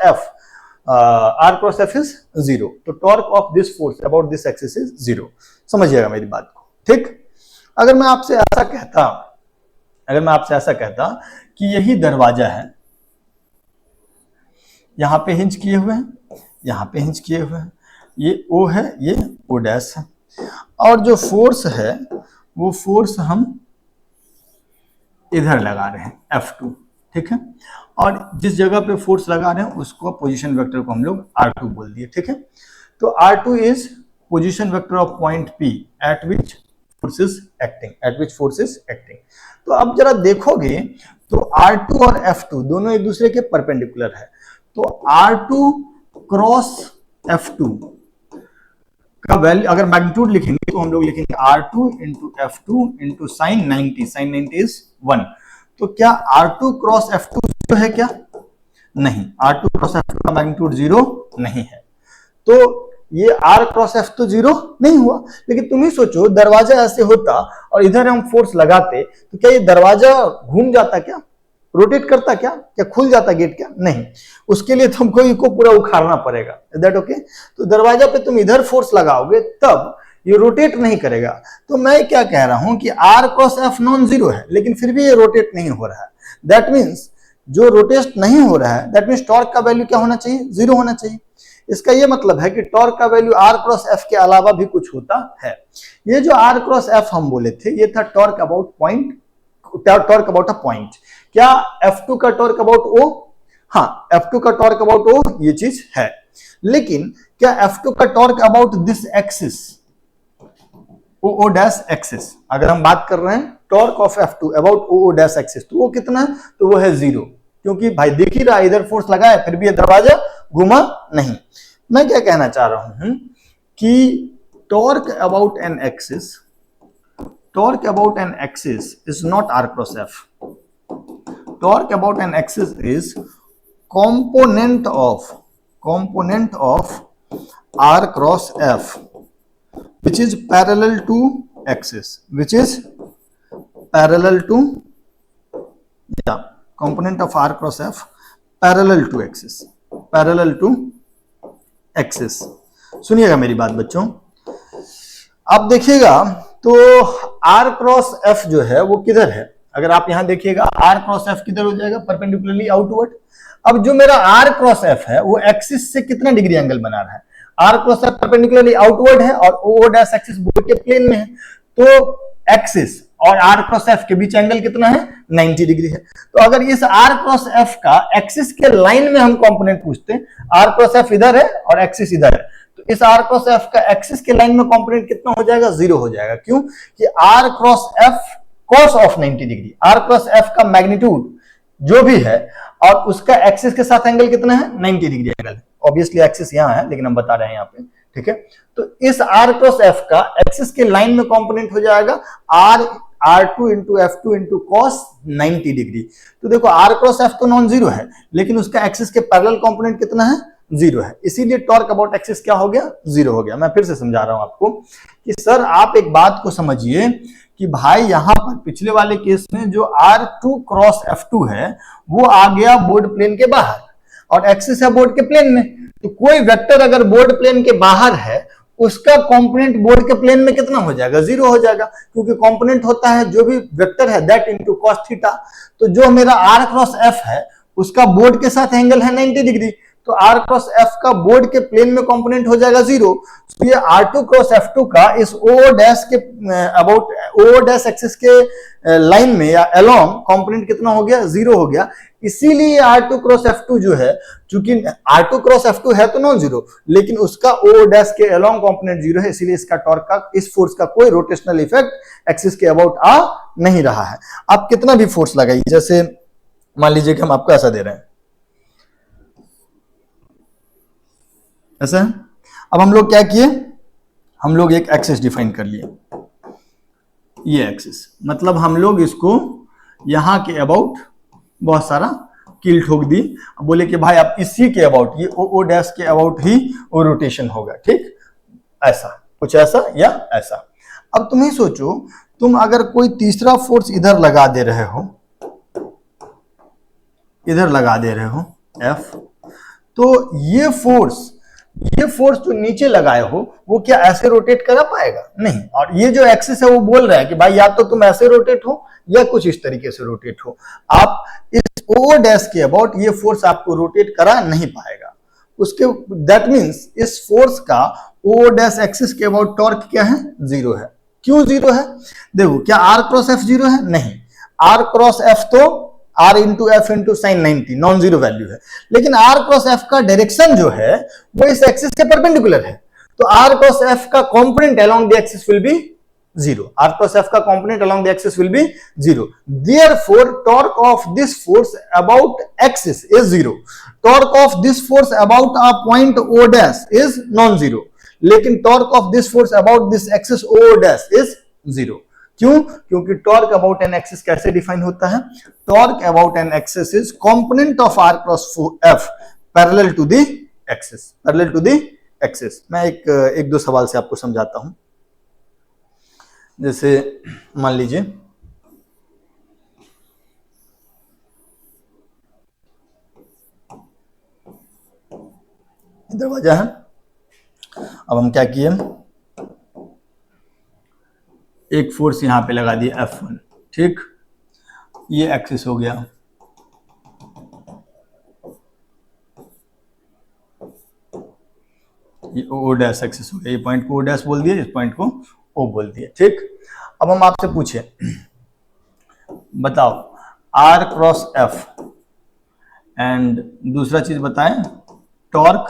F is 0, तो torque of this force about this axis is 0। समझिएगा मेरी बात को, ठीक। अगर मैं आपसे ऐसा कहता कि यही दरवाजा है, यहां पे हिंज किए हुए हैं, यहां पे हिंज किए हुए हैं, ये O है, ये O डैश है, और जो फोर्स है वो फोर्स हम इधर लगा रहे हैं F2, ठीक है। और जिस जगह पे फोर्स लगा रहे हैं उसको पोजीशन वेक्टर को हम लोग R2 बोल दिए, ठीक है। तो R2 is position vector of point P eight which force is acting. तो अब जरा देखोगे तो R2 और F2 दोनों एक दूसरे के परपेंडिकुलर है, तो R2 क्रॉस F2 का वैल्यू अगर मैग्नीट्यूड लिखेंगे तो हम लोग लिखेंगे R2 into F2 into sine 90 is 1। तो क्या R2 क्रॉस F2 0 है क्या? नहीं, R2 क्रॉस F2 का मैग्नीट्यूड 0 नहीं है, तो ये R क्रॉस F तो 0 नहीं हुआ। लेकिन तुम ही सोचो, दरवाजा ऐसे होता और इधर हम फोर्स लगाते तो क्या ये दरवाजा घूम जाता क्या, रोटेट करता क्या खुल जाता गेट क्या? नहीं, उसके लिए तुमको इसको पूरा उखाड़ना पड़ेगा। That okay. तो दरवाजा पे तुम इधर फोर्स लगाओगे तब ये रोटेट नहीं करेगा। तो मैं क्या कह रहा हूं कि R cross F non zero है लेकिन फिर भी ये रोटेट नहीं हो रहा है। दैट मीन्स जो रोटेट नहीं हो रहा है दैट मीन्स टॉर्क का वैल्यू क्या होना चाहिए? 0 होना चाहिए। इसका ये मतलब है कि टॉर्क का वैल्यू R क्रॉस F के अलावा भी कुछ होता है। ये जो R क्रॉस F हम बोले थे ये था torque about point, torque about a point. क्या F2 का टॉर्क अबाउट O? हाँ, F2 का टॉर्क अबाउट O ये चीज है। लेकिन क्या F2 का torque about this axis OO dash axis, अगर हम बात कर रहे हैं torque of F2 about OO dash axis, तो वो कितना है? तो वो है 0, क्योंकि भाई दिख ही रहा है इधर फोर्स लगा है फिर भी ये दरवाजा घुमा नहीं। मैं क्या कहना चाह रहा हूं कि torque about an axis is not R cross F. Torque about an axis is component of R cross F, which is parallel to axis, component of R cross F parallel to axis। सुनिएगा मेरी बात बच्चों, अब देखिएगा तो R cross F जो है वो किधर है? अगर आप यहां देखिएगा R क्रॉस F किधर हो जाएगा? Perpendicularly outward. अब जो मेरा R क्रॉस F है वो एक्सिस से कितना डिग्री एंगल बना रहा है? R cross F perpendicularly outward है और O डैश एक्सिस बोर्ड के प्लेन में है, तो एक्सिस और R क्रॉस F के बीच एंगल कितना है? 90 डिग्री है। तो अगर इस R क्रॉस F का एक्सिस के लाइन में हम कंपोनेंट पूछते हैं, R क्रॉस F इधर है और एक्सिस इधर है, तो इस R क्रॉस F का एक्सिस के लाइन में कंपोनेंट कितना हो जाएगा? 0 हो जाएगा। क्यों? कि R cross F cos of 90 degree, R cross F का मैग्नीट्यूड जो भी है और उसका एक्सिस के साथ एंगल कितना है? 90 डिग्री एंगल। ऑब्वियसली एक्सिस यहां है लेकिन हम बता रहे हैं यहाँ पे, ठीक है। तो इस R क्रॉस F का एक्सिस के लाइन में कंपोनेंट हो जाएगा R2 into F2 into cos 90 degree. तो देखो R क्रॉस F तो नॉन जीरो है लेकिन उसका एक्सिस के पैरेलल कंपोनेंट कितना है? 0 है, इसीलिए टॉर्क अबाउट एक्सिस क्या हो गया? 0 हो गया। मैं फिर से समझा रहा हूं आपको कि सर आप एक बात को समझिए कि भाई यहां पर पिछले वाले केस में जो R2 क्रॉस F2 है वो आ गया बोर्ड प्लेन के बाहर और एक्सिस है बोर्ड के प्लेन में। तो कोई वेक्टर अगर बोर्ड प्लेन के बाहर है उसका कंपोनेंट बोर्ड के प्लेन में कितना हो जाएगा? 0 हो जाएगा, क्योंकि कंपोनेंट होता है जो भी वेक्टर है दैट इनटू cos थीटा। तो जो मेरा R क्रॉस F है उसका बोर्ड के साथ एंगल है 90 डिग्री, तो r क्रॉस f का बोर्ड के प्लेन में कंपोनेंट हो जाएगा 0। तो ये r2 क्रॉस f2 का इस o डैश के अबाउट o डैश एक्सिस के लाइन में या अलोंग कंपोनेंट कितना हो गया, 0 हो गया। इसीलिए r2 क्रॉस f2 जो है, चूंकि r2 क्रॉस f2 है तो नॉन जीरो, लेकिन उसका o डैश के अलोंग कंपोनेंट 0 है, इसीलिए इसका टॉर्क का, इस फोर्स का कोई रोटेशनल इफेक्ट एक्सिस के अबाउट आ नहीं रहा है। आप कितना भी फोर्स लगाइए, जैसे मान लीजिए कि हम आपको ऐसा दे रहे हैं, ऐसा है। अब हम लोग क्या किए, हम लोग एक एक्सिस डिफाइन कर लिए, ये एक्सिस, मतलब हम लोग इसको यहां के अबाउट बहुत सारा कील ठोक दी, बोले कि भाई आप इसी के अबाउट, ये ओ डैश के अबाउट ही वो रोटेशन होगा, ठीक, ऐसा कुछ, ऐसा या ऐसा। अब तुम ही सोचो, तुम अगर कोई तीसरा फोर्स इधर लगा दे रहे हो, इधर लगा दे रहे हो F, तो ये फोर्स जो नीचे लगाए हो वो क्या ऐसे रोटेट करा पाएगा? नहीं। और ये जो एक्सिस है वो बोल रहा है कि भाई या तो तुम ऐसे रोटेट हो या कुछ इस तरीके से रोटेट हो। आप इस ओ डैश के अबाउट ये फोर्स आपको रोटेट करा नहीं पाएगा। उसके दैट मींस इस फोर्स का ओ डैश एक्सिस के अबाउट टॉर्क क्या है? 0 है। क्यों 0 है? देखो, क्या r क्रॉस f 0 है? नहीं, r क्रॉस f तो r into F into sine 90 non zero value है, लेकिन r क्रॉस f का डायरेक्शन जो है वो इस एक्सिस के परपेंडिकुलर है, तो r क्रॉस f का component along the axis will be 0। r cross f का component along the axis will be 0। Therefore, torque of this force about axis is 0. Torque of this force about a point o dash is non-zero. लेकिन torque of this force about this axis o dash is 0. क्यों? क्योंकि torque about an axis कैसे define होता है? Torque about an axis is component of r cross f parallel to the axis, parallel to the axis. मैं एक दो सवाल से आपको समझाता हूं। जैसे मान लीजिए दरवाजा है, अब हम क्या किए, एक फोर्स यहां पे लगा दिया F1, ठीक, ये एक्सिस हो गया, ये ओ डैश एक्सिस हो गया, ये पॉइंट को ओ डैश बोल दिया, इस पॉइंट को ओ बोल दिया, ठीक। अब हम आपसे पूछे, बताओ R क्रॉस F एंड दूसरा चीज बताएं टॉर्क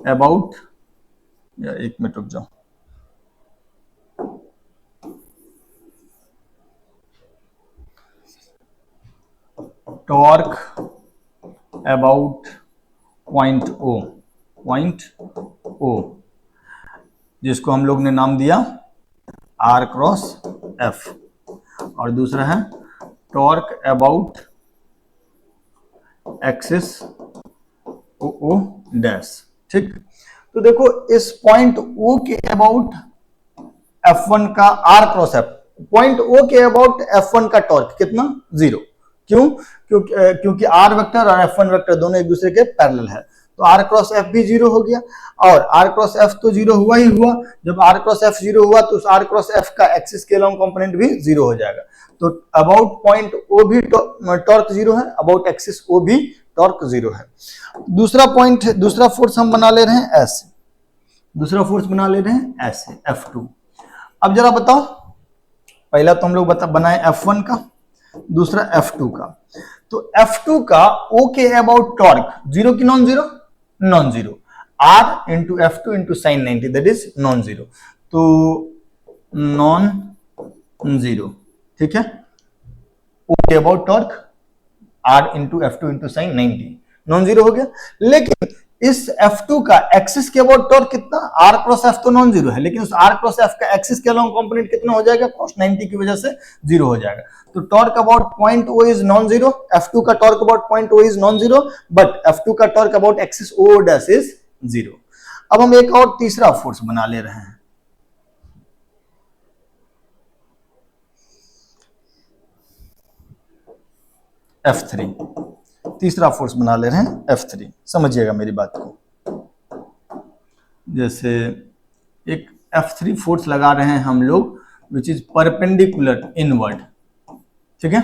अबाउट, या एक मिनट रुक जाओ, टॉर्क अबाउट पॉइंट ओ, जिसको हम लोग ने नाम दिया R क्रॉस F, और दूसरा है torque about axis O dash, ठीक। तो देखो, इस पॉइंट O के अबाउट F1 का R cross F, point O के अबाउट F1 का टॉर्क कितना? 0। क्यों? क्योंकि R वेक्टर और F1 वेक्टर दोनों एक दूसरे के पैरेलल है, तो R क्रॉस F भी 0 हो गया, और R क्रॉस F तो 0 हुआ ही हुआ। जब R क्रॉस F 0 हुआ तो उस R क्रॉस F का एक्सिस के अलोंग कंपोनेंट भी 0 हो जाएगा, तो अबाउट पॉइंट O भी टॉर्क 0 है, अबाउट एक्सिस O भी टॉर्क 0 है। दूसरा पॉइंट, दूसरा फोर्स हम बना ले रहे हैं ऐसे, दूसरा फोर्स बना ले रहे हैं ऐसे F2। अब जरा बताओ, पहला तो हम लोग बनाए F1 का, दूसरा F2 का। तो F2 का O के अबाउट टॉर्क 0 की non zero? Non zero. R into F2 into sine 90 that is non zero, तो नॉन जीरो, ठीक है। O के about torque R into F2 into sine 90 non zero हो गया, लेकिन इस F2 का एक्सिस के अबाउट टॉर्क कितना? R क्रॉस F तो नॉन जीरो है, लेकिन उस R क्रॉस F का एक्सिस के अलोंग कंपोनेंट कितना हो जाएगा? cos 90 की वजह से 0 हो जाएगा। तो torque about point O is non zero, F2 का torque about point O is non zero, but F2 का torque about axis O dash is 0। अब हम एक और तीसरा फोर्स बना ले रहे हैं, F3, तीसरा फोर्स बना ले रहे हैं F3। समझिएगा मेरी बात को, जैसे एक F3 फोर्स लगा रहे हैं हम लोग विच इज परपेंडिकुलर इनवर्ड, ठीक है।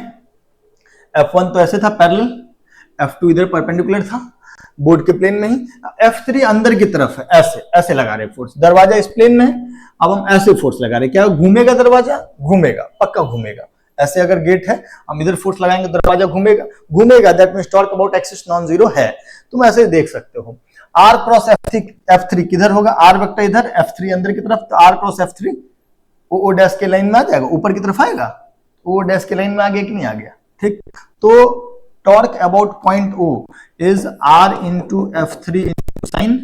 F1 तो ऐसे था पैरेलल, F2 इधर परपेंडिकुलर था, बोर्ड के प्लेन में ही। F3 अंदर की तरफ है, ऐसे ऐसे लगा रहे फोर्स, दरवाजा इस प्लेन में है, अब हम ऐसे फोर्स लगा रहे, क्या घूमेगा दरवाजा? घूमेगा, पक्का घूमेगा। ऐसे अगर गेट है, हम इधर फोर्स लगाएंगे, दरवाजा घूमेगा, घूमेगा, that means torque about axis non zero है। तुम ऐसे ही देख सकते हो। R क्रॉस F3 किधर होगा? R वेक्टर इधर, F3 अंदर की तरफ, तो R cross F3 O dash के लाइन में आ जाएगा, ऊपर की तरफ आएगा, ओ डैश के लाइन में आ गया कि नहीं आ गया? ठीक, तो torque about point O is R into F3 into sine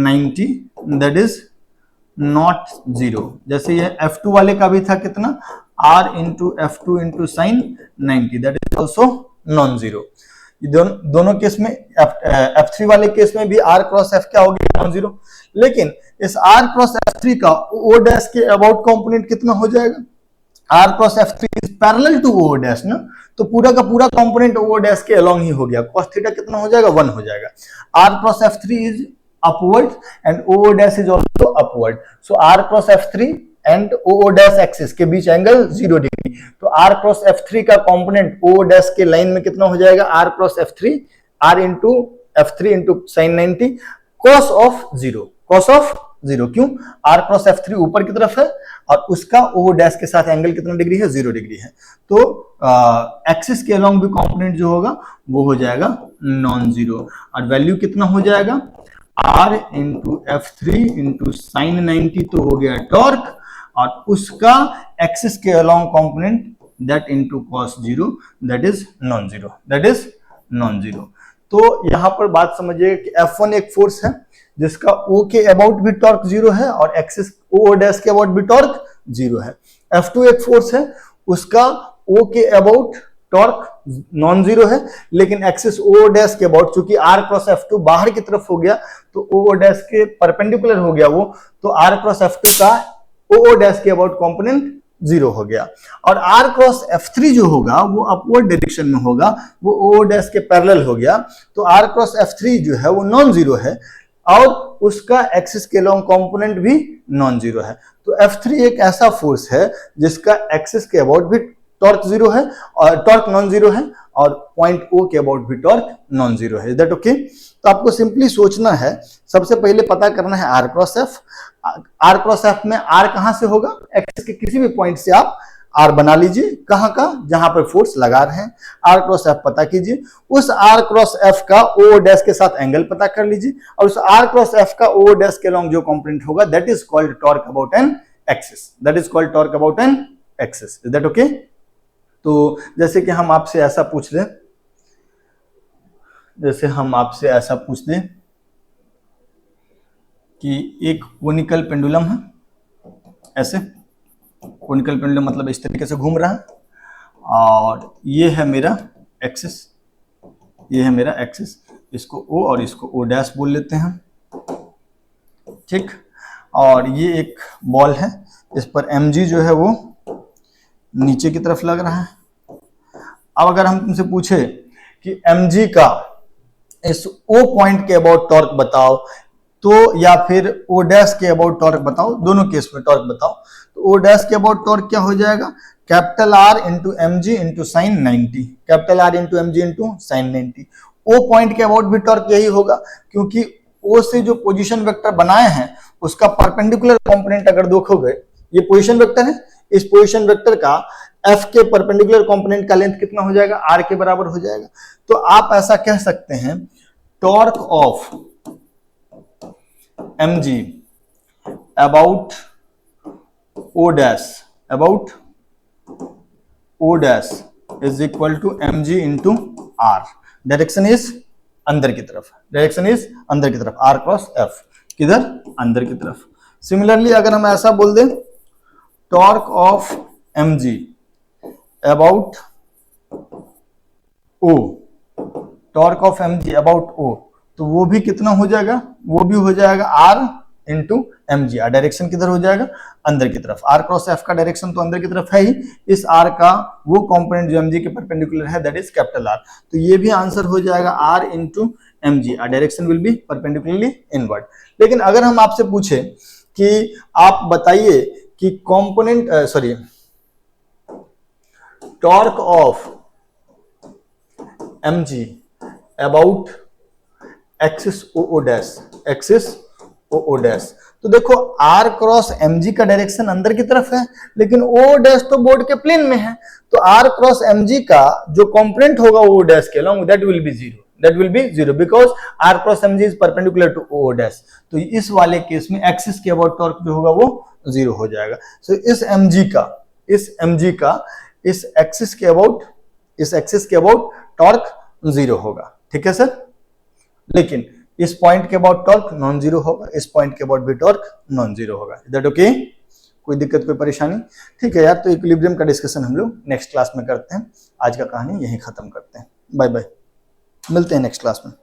90, that is not zero. जैसे ये F2 वाले का भी था कितना, R into F2 into sine 90, that is also non zero. दोनों केस में F3 वाले केस में भी R क्रॉस F क्या हो गया? Non zero. लेकिन इस R क्रॉस F3 का O डैश के अबाउट कंपोनेंट कितना हो जाएगा? R cross F3 is parallel to O dash ना, तो पूरा का पूरा कंपोनेंट O डैश के अलोंग ही हो गया, cos थीटा कितना हो जाएगा? 1 हो जाएगा। R cross F3 is upward and O dash is also upward, so R cross F3 and O dash axis के बीच एंगल 0 डिग्री, तो R क्रॉस F3 का कंपोनेंट O डैश के लाइन में कितना हो जाएगा? R cross F3, R into F3 into sine 90 cos of 0, cos of 0। क्यों? R cross F3 ऊपर की तरफ है और उसका O डैश के साथ एंगल कितना डिग्री है? 0 डिग्री है, तो एक्सिस के अलोंग भी कंपोनेंट जो होगा वो हो जाएगा नॉन जीरो, और वैल्यू कितना हो जाएगा? R into F3 into sine 90 तो हो गया टॉर्क, और उसका एक्सिस के along component that into cos 0, that is non zero, that is non zero. तो यहां पर बात समझिए कि F1 एक फोर्स है जिसका O के अबाउट भी टॉर्क 0 है और एक्सिस O डैश के अबाउट भी टॉर्क 0 है। F2 एक फोर्स है, उसका O के अबाउट टॉर्क नॉन जीरो है, लेकिन एक्सिस O डैश के अबाउट, चूंकि R क्रॉस F2 बाहर की तरफ हो गया तो O डैश के परपेंडिकुलर हो गया वो, तो R क्रॉस F2 का O डैश के अबाउट कंपोनेंट 0 हो गया। और R क्रॉस F3 जो होगा वो अपवर्ड डायरेक्शन में होगा, वो O डैश के पैरेलल हो गया, तो R क्रॉस F3 जो है वो नॉन जीरो है और उसका एक्सिस के लॉन्ग कंपोनेंट भी नॉन जीरो है। तो F3 एक ऐसा फोर्स है जिसका एक्सिस के अबाउट भी टॉर्क 0 है और टॉर्क नॉन जीरो है, और पॉइंट O के अबाउट भी टॉर्क नॉन जीरो है। Is that okay? तो आपको सिंपली सोचना है, सबसे पहले पता करना है R cross F। R cross F में R कहां से होगा? एक्सिस के किसी भी पॉइंट से आप R बना लीजिए, कहां का? जहां पर फोर्स लगा रहे हैं। R क्रॉस F पता कीजिए, उस R क्रॉस F का O डैश के साथ एंगल पता कर लीजिए, और उस R क्रॉस F का O डैश के लॉन्ग जो कंपोनेंट होगा that is called torque about an axis, that is called torque about an axis. Is that okay? तो जैसे कि हम आपसे ऐसा पूछ लें, जैसे हम आपसे ऐसा पूछ लें कि एक कोनिकल पेंडुलम है, ऐसे कोनिकल पेंडुलम मतलब इस तरीके से घूम रहा है, और ये है मेरा एक्सिस, ये है मेरा एक्सिस, इसको O और इसको O डैश बोल लेते हैं, ठीक। और ये एक बॉल है, इस पर mg जो है वो नीचे की तरफ लग रहा है। अब अगर हम तुमसे पूछे कि mg का इस O पॉइंट के अबाउट टॉर्क बताओ, तो या फिर O डैश के अबाउट टॉर्क बताओ, दोनों केस में टॉर्क बताओ, तो O डैश के अबाउट टॉर्क क्या हो जाएगा? Capital R into M G into sine 90, capital R into M G into sine 90। O point के अबाउट भी टॉर्क यही होगा, क्योंकि O से जो पोजीशन वेक्टर बनाए हैं उसका परपेंडिकुलर कंपोनेंट अगर देखोगे, ये पोजीशन वेक्टर है, इस पोजीशन वेक्टर का F के परपेंडिकुलर कंपोनेंट का लेंथ कितना हो जाएगा? R के बराबर हो जाएगा। तो आप ऐसा कह सकते हैं, torque of mg about O dash, about O dash is equal to mg into R। Direction is अंदर की तरफ, डायरेक्शन इज अंदर की तरफ, R क्रॉस F किधर? अंदर की तरफ। सिमिलरली अगर हम ऐसा बोल दें, torque of mg about O, torque of mg about O, तो वो भी कितना हो जाएगा? वो भी हो जाएगा R into M G. Direction किधर हो जाएगा? अंदर की तरफ। R क्रॉस F का डायरेक्शन तो अंदर की तरफ है ही, इस R का वो कंपोनेंट जो mg के परपेंडिकुलर है दैट इज कैपिटल R। तो ये भी आंसर हो जाएगा R into M G, direction will be perpendicularly inward. लेकिन अगर हम आपसे पूछे कि आप बताइए कि component torque of mg about axis O O dash, axis O O dash. तो देखो आर क्रॉस एम जी का डायरेक्शन अंदर की तरफ है, लेकिन ओ डैश तो बोर्ड के प्लेन में है, तो आर क्रॉस एम जी का जो कॉम्पोनेंट होगा ओ डैश के along that will be zero, that will be zero because R cross M G is perpendicular to O dash. तो इस वाले केस में एक्सिस के अबाउट टॉर्क जो होगा वो जीरो हो जाएगा। सो इस एम जी का इस एक्सिस के अबाउट टॉर्क जीरो होगा, ठीक है सर। लेकिन इस पॉइंट के अबाउट टॉर्क नॉन जीरो होगा, इस पॉइंट के अबाउट भी टॉर्क नॉन जीरो होगा। Is that okay? कोई दिक्कत, कोई परेशानी? ठीक है यार, तो इक्विलिब्रियम का डिस्कशन हम लोग नेक्स्ट क्लास में करते हैं। आज का कहानी यहीं खत्म करते हैं। बाय बाय, मिलते हैं नेक्स्ट क्लास में।